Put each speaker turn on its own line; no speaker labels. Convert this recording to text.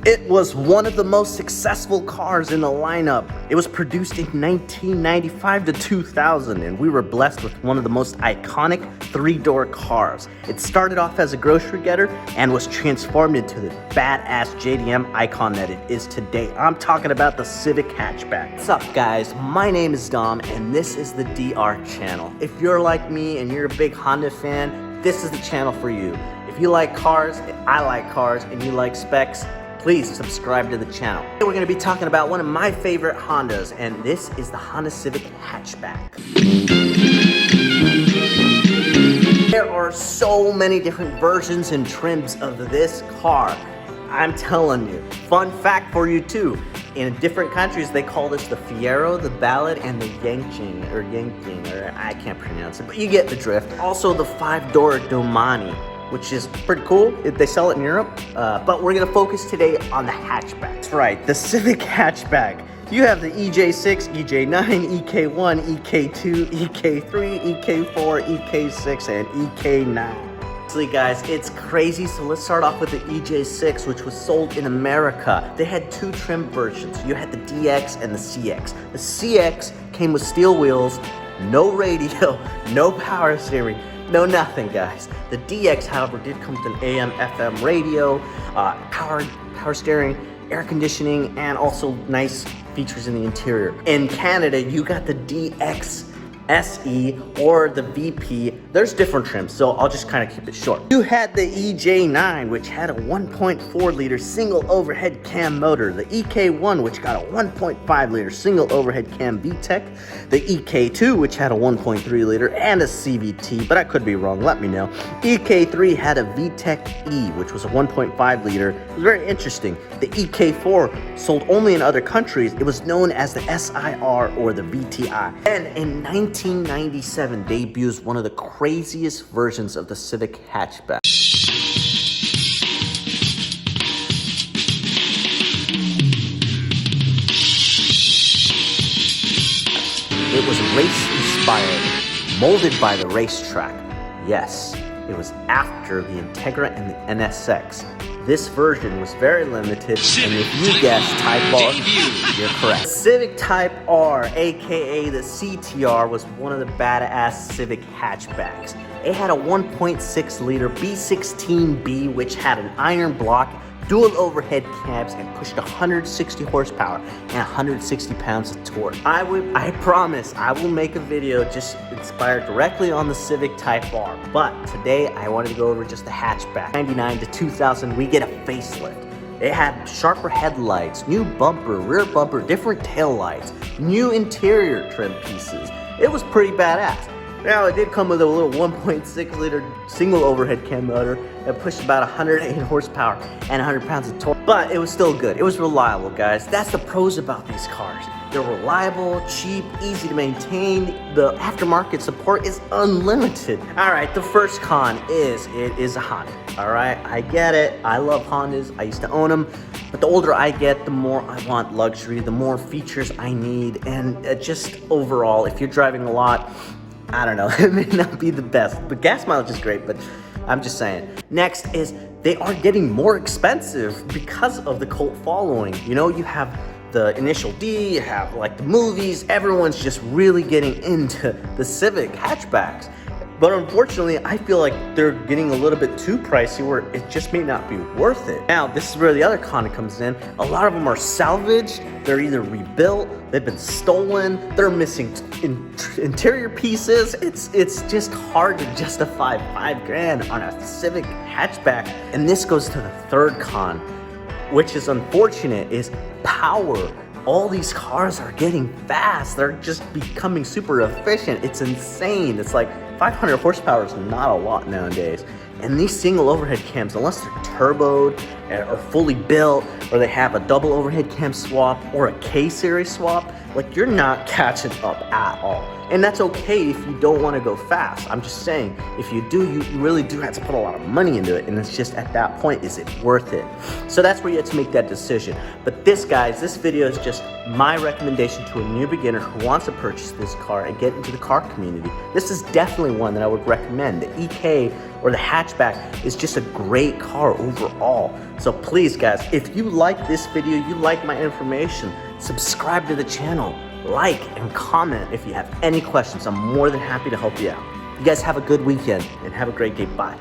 It was one of the most successful cars in the lineup. It was produced in 1995 to 2000, and we were blessed with one of the most iconic three-door cars. It started off as a grocery getter and was transformed into the badass JDM icon that it is today. I'm talking about the Civic Hatchback. What's up, guys? My name is Dom, and this is the DR channel. If you're like me and you're a big Honda fan, this is the channel for you. If you like cars, I like cars, and you like specs, please subscribe to the channel. Today we're going to be talking about one of my favorite Hondas, and this is the Honda Civic Hatchback. There are so many different versions and trims of this car. I'm telling you. Fun fact for you too. In different countries, they call this the Fiero, the Ballad, and the Yanking, or I can't pronounce it, but you get the drift. Also the 5-door Domani, which is pretty cool. They sell it in Europe, but we're gonna focus today on the hatchback. That's right, the Civic Hatchback. You have the EJ6, EJ9, EK1, EK2, EK3, EK4, EK6, and EK9. Honestly, guys, it's crazy. So let's start off with the EJ6, which was sold in America. They had two trim versions. You had the DX and the CX. The CX came with steel wheels, no radio, no power steering, no nothing, guys. The DX, however, did come with an AM, FM radio, power steering, air conditioning, and also nice features in the interior. In Canada, you got the DX SE or the VP. There's different trims, so I'll just kind of keep it short. You had the EJ9, which had a 1.4 liter single overhead cam motor, the EK1, which got a 1.5 liter single overhead cam VTEC, the EK2, which had a 1.3 liter and a CVT, but I could be wrong, let me know. EK3 had a VTEC E, which was a 1.5 liter. It was very interesting. The EK4 sold only in other countries. It was known as the SIR or the VTI. And in 1997 debuts one of the craziest versions of the Civic Hatchback. It was race-inspired, molded by the racetrack. Yes, it was after the Integra and the NSX. This version was very limited, and if you guessed Type R, you're correct. Civic Type R, aka the CTR, was one of the badass Civic hatchbacks. It had a 1.6 liter B16B, which had an iron block, dual overhead cabs, and pushed 160 horsepower and 160 pounds of torque. I promise I will make a video just inspired directly on the Civic Type R, but today I wanted to go over just the hatchback. 99 to 2000, we get a facelift. It had sharper headlights, new bumper, rear bumper, different tail lights, new interior trim pieces. It was pretty badass. Now, it did come with a little 1.6 liter single overhead cam motor that pushed about 108 horsepower and 100 pounds of torque, but it was still good. It was reliable, guys. That's the pros about these cars. They're reliable, cheap, easy to maintain. The aftermarket support is unlimited. All right, the first con is it is a Honda. All right, I get it. I love Hondas. I used to own them. But the older I get, the more I want luxury, the more features I need, and just overall, if you're driving a lot, I don't know, it may not be the best. The gas mileage is great, but I'm just saying. Next is they are getting more expensive because of the cult following. You know, you have the Initial D, you have like the movies, everyone's just really getting into the Civic hatchbacks. But unfortunately, I feel like they're getting a little bit too pricey where it just may not be worth it. Now, this is where the other con comes in. A lot of them are salvaged, they're either rebuilt, they've been stolen, they're missing interior pieces. It's just hard to justify $5,000 on a Civic hatchback. And this goes to the third con, which is unfortunate, is power. All these cars are getting fast. They're just becoming super efficient. It's insane. It's like 500 horsepower is not a lot nowadays. And these single overhead cams, unless they're turboed or fully built, or they have a double overhead cam swap or a K-series swap, like, you're not catching up at all. And that's okay if you don't want to go fast. I'm just saying, if you do, you really do have to put a lot of money into it. And it's just at that point, is it worth it? So that's where you have to make that decision. But this, guys, this video is just my recommendation to a new beginner who wants to purchase this car and get into the car community. This is definitely one that I would recommend. The EK or the hatchback is just a great car overall. So please guys, if you like this video, you like my information, subscribe to the channel, like and comment if you have any questions. I'm more than happy to help you out. You guys have a good weekend and have a great day. Bye.